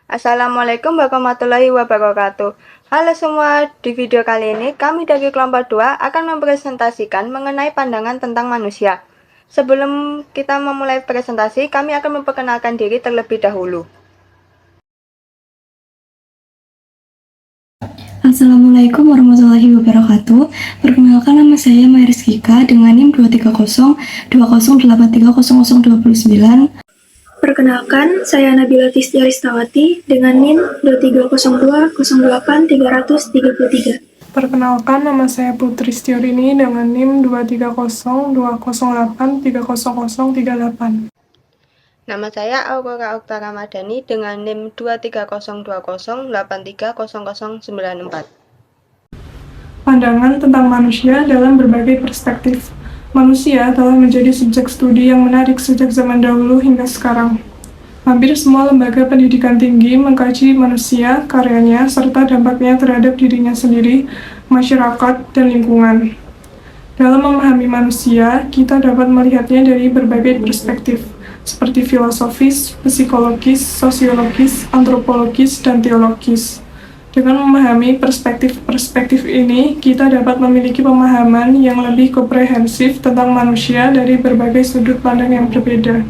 Assalamualaikum warahmatullahi wabarakatuh. Halo semua, di video kali ini kami dari kelompok 2 akan mempresentasikan mengenai pandangan tentang manusia. Sebelum kita memulai presentasi, kami akan memperkenalkan diri terlebih dahulu. Assalamualaikum warahmatullahi wabarakatuh. Perkenalkan, nama saya Maya Rizkika dengan NIM 23020830029. Perkenalkan, saya Nabila Tistia Listawati dengan NIM 2302083033. Perkenalkan, nama saya Putri Stiorini dengan NIM 2302008300038. Nama saya Aurora Okta Ramadhani dengan NIM 23020830094. Pandangan tentang manusia dalam berbagai perspektif. Manusia telah menjadi subjek studi yang menarik sejak zaman dahulu hingga sekarang. Hampir semua lembaga pendidikan tinggi mengkaji manusia, karyanya, serta dampaknya terhadap dirinya sendiri, masyarakat, dan lingkungan. Dalam memahami manusia, kita dapat melihatnya dari berbagai perspektif, seperti filosofis, psikologis, sosiologis, antropologis, dan teologis. Dengan memahami perspektif-perspektif ini, kita dapat memiliki pemahaman yang lebih komprehensif tentang manusia dari berbagai sudut pandang yang berbeda.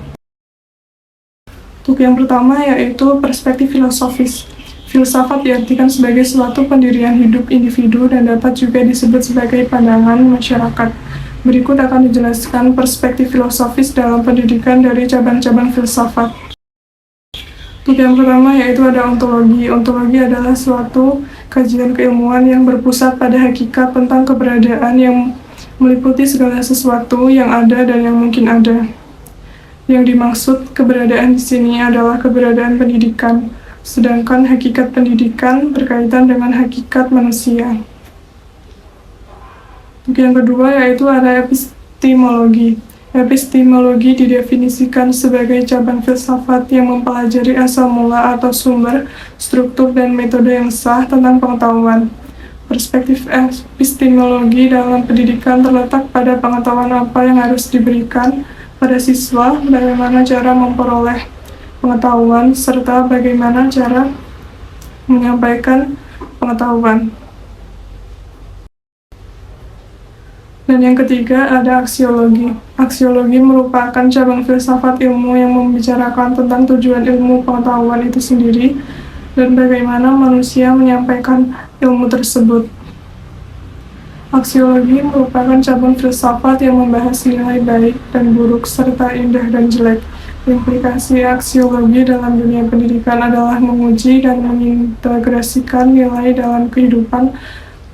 Untuk yang pertama yaitu perspektif filosofis. Filsafat diartikan sebagai suatu pendirian hidup individu dan dapat juga disebut sebagai pandangan masyarakat. Berikut akan dijelaskan perspektif filosofis dalam pendidikan dari cabang-cabang filsafat. Untuk yang pertama yaitu ada ontologi. Ontologi adalah suatu kajian keilmuan yang berpusat pada hakikat tentang keberadaan yang meliputi segala sesuatu yang ada dan yang mungkin ada. Yang dimaksud keberadaan di sini adalah keberadaan pendidikan, sedangkan hakikat pendidikan berkaitan dengan hakikat manusia. Untuk yang kedua yaitu ada epistemologi. Epistemologi didefinisikan sebagai cabang filsafat yang mempelajari asal mula atau sumber, struktur, dan metode yang sah tentang pengetahuan. Perspektif epistemologi dalam pendidikan terletak pada pengetahuan apa yang harus diberikan pada siswa, bagaimana cara memperoleh pengetahuan, serta bagaimana cara menyampaikan pengetahuan. Dan yang ketiga ada aksiologi. Aksiologi merupakan cabang filsafat ilmu yang membicarakan tentang tujuan ilmu pengetahuan itu sendiri dan bagaimana manusia menyampaikan ilmu tersebut. Aksiologi merupakan cabang filsafat yang membahas nilai baik dan buruk serta indah dan jelek. Implikasi aksiologi dalam dunia pendidikan adalah menguji dan mengintegrasikan nilai dalam kehidupan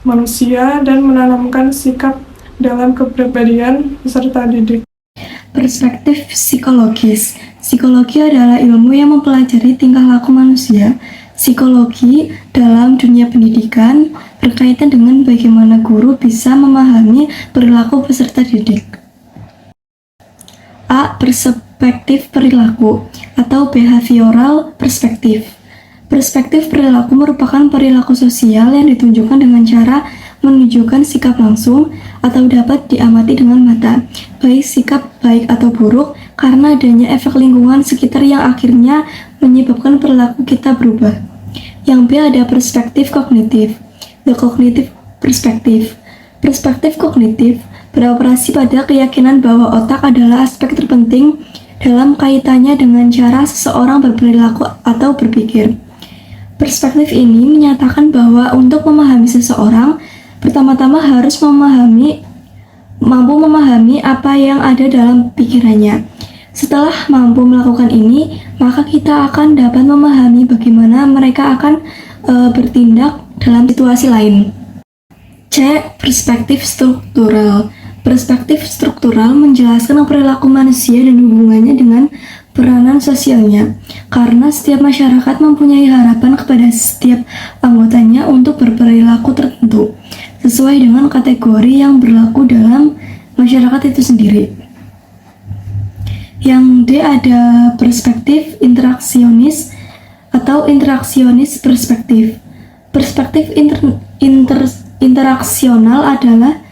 manusia dan menanamkan sikap dalam kepribadian peserta didik. Perspektif psikologis. Psikologi adalah ilmu yang mempelajari tingkah laku manusia. Psikologi dalam dunia pendidikan berkaitan dengan bagaimana guru bisa memahami perilaku peserta didik. A. Perspektif perilaku atau behavioral perspektif. Perspektif perilaku merupakan perilaku sosial yang ditunjukkan dengan cara menunjukkan sikap langsung atau dapat diamati dengan mata, baik sikap baik atau buruk, karena adanya efek lingkungan sekitar yang akhirnya menyebabkan perilaku kita berubah. Yang B ada perspektif kognitif, the cognitive perspective. Perspektif kognitif beroperasi pada keyakinan bahwa otak adalah aspek terpenting dalam kaitannya dengan cara seseorang berperilaku atau berpikir. Perspektif ini menyatakan bahwa untuk memahami seseorang, pertama-tama harus mampu memahami apa yang ada dalam pikirannya. Setelah mampu melakukan ini, maka kita akan dapat memahami bagaimana mereka akan bertindak dalam situasi lain. C. Perspektif struktural. Perspektif struktural menjelaskan perilaku manusia dan hubungannya dengan peranan sosialnya, karena setiap masyarakat mempunyai harapan kepada setiap anggotanya untuk berperilaku tertentu, sesuai dengan kategori yang berlaku dalam masyarakat itu sendiri. Yang D ada perspektif interaksionis atau interaksionis perspektif. Perspektif interaksional adalah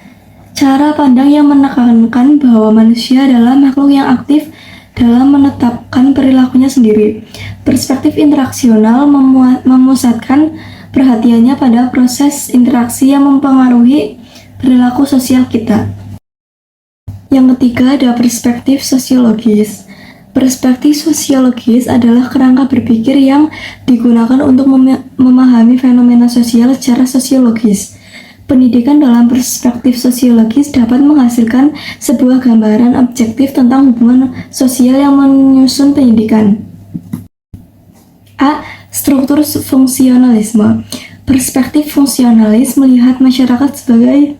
cara pandang yang menekankan bahwa manusia adalah makhluk yang aktif dalam menetapkan perilakunya sendiri. Perspektif interaksional memusatkan perhatiannya pada proses interaksi yang mempengaruhi perilaku sosial kita. Yang ketiga ada perspektif sosiologis. Perspektif sosiologis adalah kerangka berpikir yang digunakan untuk memahami fenomena sosial secara sosiologis. Pendidikan dalam perspektif sosiologis dapat menghasilkan sebuah gambaran objektif tentang hubungan sosial yang menyusun pendidikan. A. Struktur fungsionalisme. Perspektif fungsionalis melihat masyarakat sebagai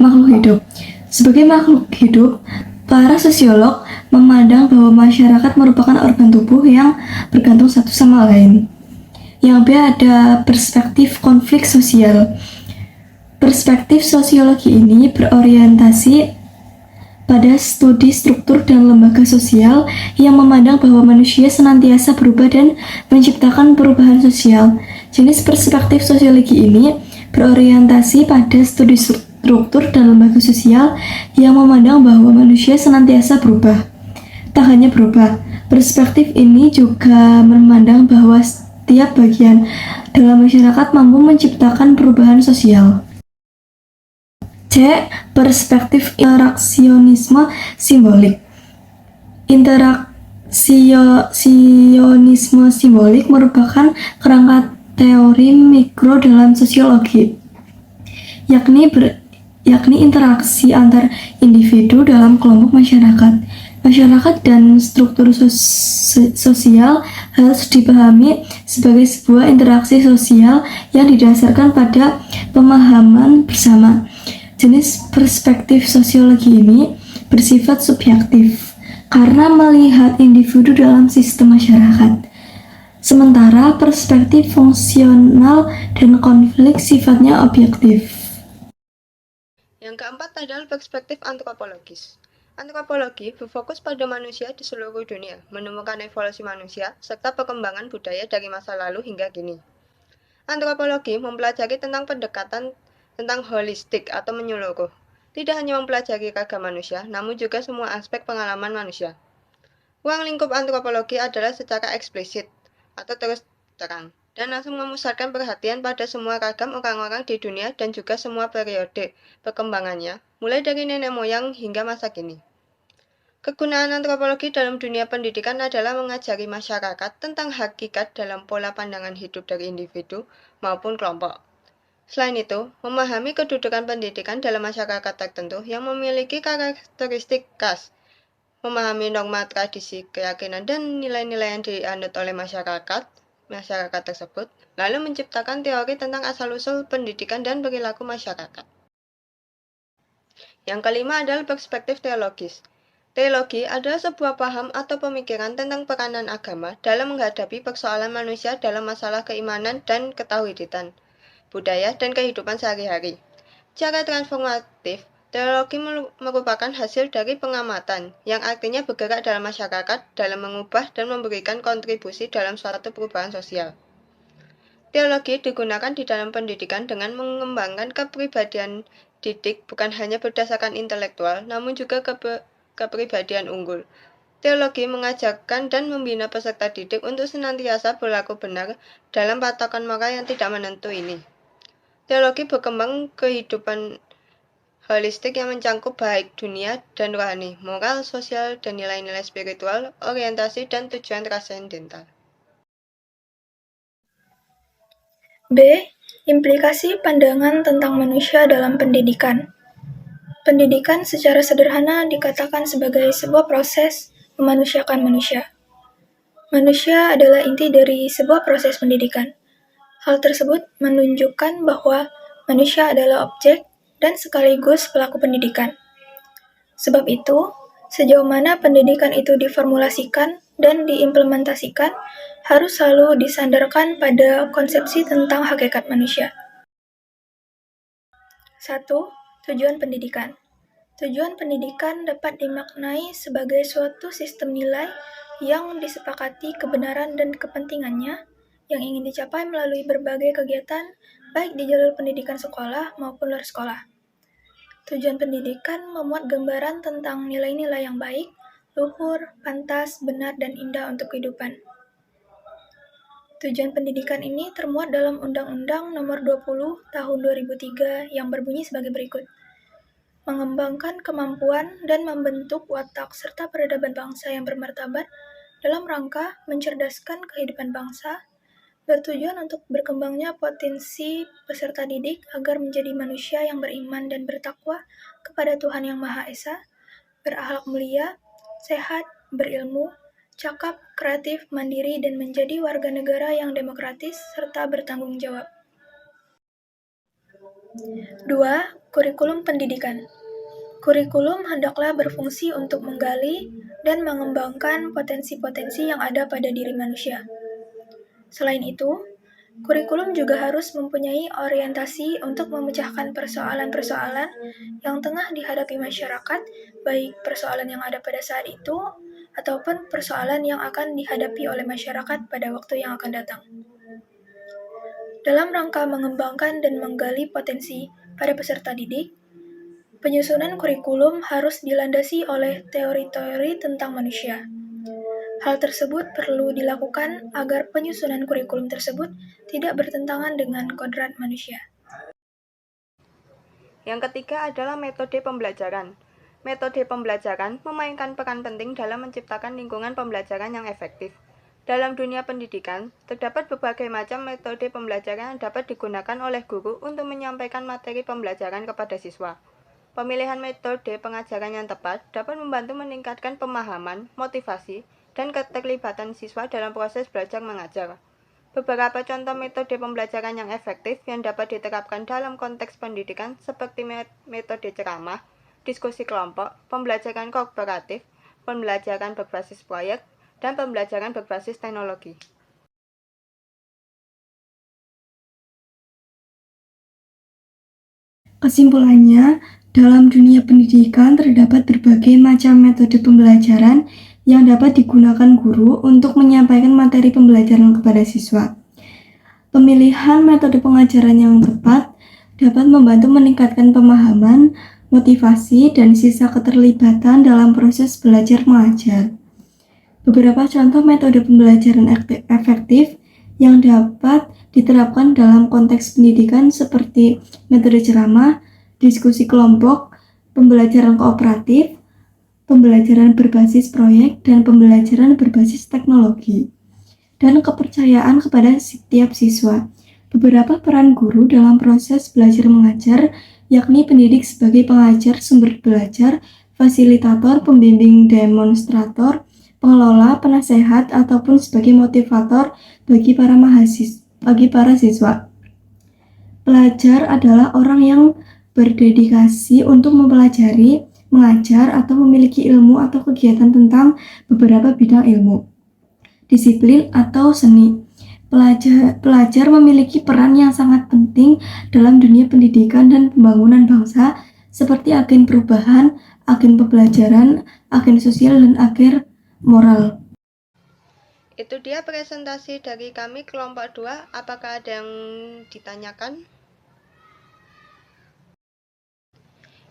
makhluk hidup. Sebagai makhluk hidup, para sosiolog memandang bahwa masyarakat merupakan organ tubuh yang bergantung satu sama lain. Yang B ada perspektif konflik sosial. Perspektif sosiologi ini berorientasi pada studi struktur dan lembaga sosial yang memandang bahwa manusia senantiasa berubah dan menciptakan perubahan sosial. Jenis perspektif sosiologi ini berorientasi pada studi struktur dan lembaga sosial yang memandang bahwa manusia senantiasa berubah. Tak hanya berubah, perspektif ini juga memandang bahwa setiap bagian dalam masyarakat mampu menciptakan perubahan sosial. C. Perspektif interaksionisme simbolik. Interaksionisme simbolik merupakan kerangka teori mikro dalam sosiologi, yakni interaksi antar individu dalam kelompok masyarakat. Masyarakat dan struktur sosial harus dipahami sebagai sebuah interaksi sosial yang didasarkan pada pemahaman bersama. Jenis perspektif sosiologi ini bersifat subjektif karena melihat individu dalam sistem masyarakat. Sementara perspektif fungsional dan konflik sifatnya objektif. Yang keempat adalah perspektif antropologis. Antropologi berfokus pada manusia di seluruh dunia, menemukan evolusi manusia, serta perkembangan budaya dari masa lalu hingga kini. Antropologi mempelajari tentang pendekatan tentang holistik atau menyeluruh. Tidak hanya mempelajari ragam manusia, namun juga semua aspek pengalaman manusia. Ruang lingkup antropologi adalah secara eksplisit atau terus terang, dan langsung memusatkan perhatian pada semua ragam orang-orang di dunia dan juga semua periode perkembangannya, mulai dari nenek moyang hingga masa kini. Kegunaan antropologi dalam dunia pendidikan adalah mengajari masyarakat tentang hakikat dalam pola pandangan hidup dari individu maupun kelompok. Selain itu, memahami kedudukan pendidikan dalam masyarakat tertentu yang memiliki karakteristik khas, memahami norma, tradisi, keyakinan, dan nilai-nilai yang dianut oleh masyarakat tersebut, lalu menciptakan teori tentang asal-usul pendidikan dan perilaku masyarakat. Yang kelima adalah perspektif teologis. Teologi adalah sebuah paham atau pemikiran tentang peranan agama dalam menghadapi persoalan manusia dalam masalah keimanan dan ketauhidan, budaya, dan kehidupan sehari-hari. Cara transformatif, teologi merupakan hasil dari pengamatan, yang artinya bergerak dalam masyarakat dalam mengubah dan memberikan kontribusi dalam suatu perubahan sosial. Teologi digunakan di dalam pendidikan dengan mengembangkan kepribadian didik bukan hanya berdasarkan intelektual, namun juga kepribadian unggul. Teologi mengajarkan dan membina peserta didik untuk senantiasa berlaku benar dalam patokan moral yang tidak menentu ini. Teologi berkembang kehidupan holistik yang mencangkup baik dunia dan rohani, moral, sosial, dan nilai-nilai spiritual, orientasi, dan tujuan transendental. B. Implikasi pandangan tentang manusia dalam pendidikan. Pendidikan secara sederhana dikatakan sebagai sebuah proses memanusiakan manusia. Manusia adalah inti dari sebuah proses pendidikan. Hal tersebut menunjukkan bahwa manusia adalah objek dan sekaligus pelaku pendidikan. Sebab itu, sejauh mana pendidikan itu diformulasikan dan diimplementasikan harus selalu disandarkan pada konsepsi tentang hakikat manusia. 1. Tujuan pendidikan. Tujuan pendidikan dapat dimaknai sebagai suatu sistem nilai yang disepakati kebenaran dan kepentingannya yang ingin dicapai melalui berbagai kegiatan, baik di jalur pendidikan sekolah maupun luar sekolah. Tujuan pendidikan memuat gambaran tentang nilai-nilai yang baik, luhur, pantas, benar, dan indah untuk kehidupan. Tujuan pendidikan ini termuat dalam Undang-Undang Nomor 20 Tahun 2003 yang berbunyi sebagai berikut. Mengembangkan kemampuan dan membentuk watak serta peradaban bangsa yang bermartabat dalam rangka mencerdaskan kehidupan bangsa, bertujuan untuk berkembangnya potensi peserta didik agar menjadi manusia yang beriman dan bertakwa kepada Tuhan Yang Maha Esa, berakhlak mulia, sehat, berilmu, cakap, kreatif, mandiri, dan menjadi warga negara yang demokratis serta bertanggung jawab. 2. Kurikulum pendidikan. Kurikulum hendaklah berfungsi untuk menggali dan mengembangkan potensi-potensi yang ada pada diri manusia. Selain itu, kurikulum juga harus mempunyai orientasi untuk memecahkan persoalan-persoalan yang tengah dihadapi masyarakat, baik persoalan yang ada pada saat itu ataupun persoalan yang akan dihadapi oleh masyarakat pada waktu yang akan datang. Dalam rangka mengembangkan dan menggali potensi pada peserta didik, penyusunan kurikulum harus dilandasi oleh teori-teori tentang manusia. Hal tersebut perlu dilakukan agar penyusunan kurikulum tersebut tidak bertentangan dengan kodrat manusia. Yang ketiga adalah metode pembelajaran. Metode pembelajaran memainkan peran penting dalam menciptakan lingkungan pembelajaran yang efektif. Dalam dunia pendidikan, terdapat berbagai macam metode pembelajaran yang dapat digunakan oleh guru untuk menyampaikan materi pembelajaran kepada siswa. Pemilihan metode pengajaran yang tepat dapat membantu meningkatkan pemahaman, motivasi, dan keterlibatan siswa dalam proses belajar mengajar. Beberapa contoh metode pembelajaran yang efektif yang dapat diterapkan dalam konteks pendidikan seperti metode ceramah, diskusi kelompok, pembelajaran kooperatif, pembelajaran berbasis proyek, dan pembelajaran berbasis teknologi. Kesimpulannya, dalam dunia pendidikan terdapat berbagai macam metode pembelajaran yang dapat digunakan guru untuk menyampaikan materi pembelajaran kepada siswa. Pemilihan metode pengajaran yang tepat dapat membantu meningkatkan pemahaman, motivasi, dan sisa keterlibatan dalam proses belajar mengajar. Beberapa contoh metode pembelajaran efektif yang dapat diterapkan dalam konteks pendidikan seperti metode ceramah, diskusi kelompok, pembelajaran kooperatif, pembelajaran berbasis proyek, dan pembelajaran berbasis teknologi, dan kepercayaan kepada setiap siswa. Beberapa peran guru dalam proses belajar mengajar, yakni pendidik sebagai pengajar sumber belajar, fasilitator, pembimbing demonstrator, pengelola, penasehat, ataupun sebagai motivator bagi para siswa. Pelajar adalah orang yang berdedikasi untuk mempelajari, mengajar, atau memiliki ilmu atau kegiatan tentang beberapa bidang ilmu, disiplin, atau seni. Pelajar memiliki peran yang sangat penting dalam dunia pendidikan dan pembangunan bangsa, seperti agen perubahan, agen pembelajaran, agen sosial, dan agen moral. Itu dia presentasi dari kami kelompok 2. Apakah ada yang ditanyakan?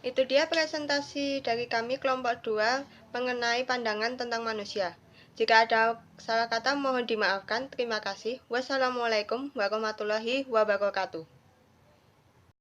Itu dia presentasi dari kami kelompok 2 mengenai pandangan tentang manusia. Jika ada salah kata mohon dimaafkan. Terima kasih. Wassalamualaikum warahmatullahi wabarakatuh.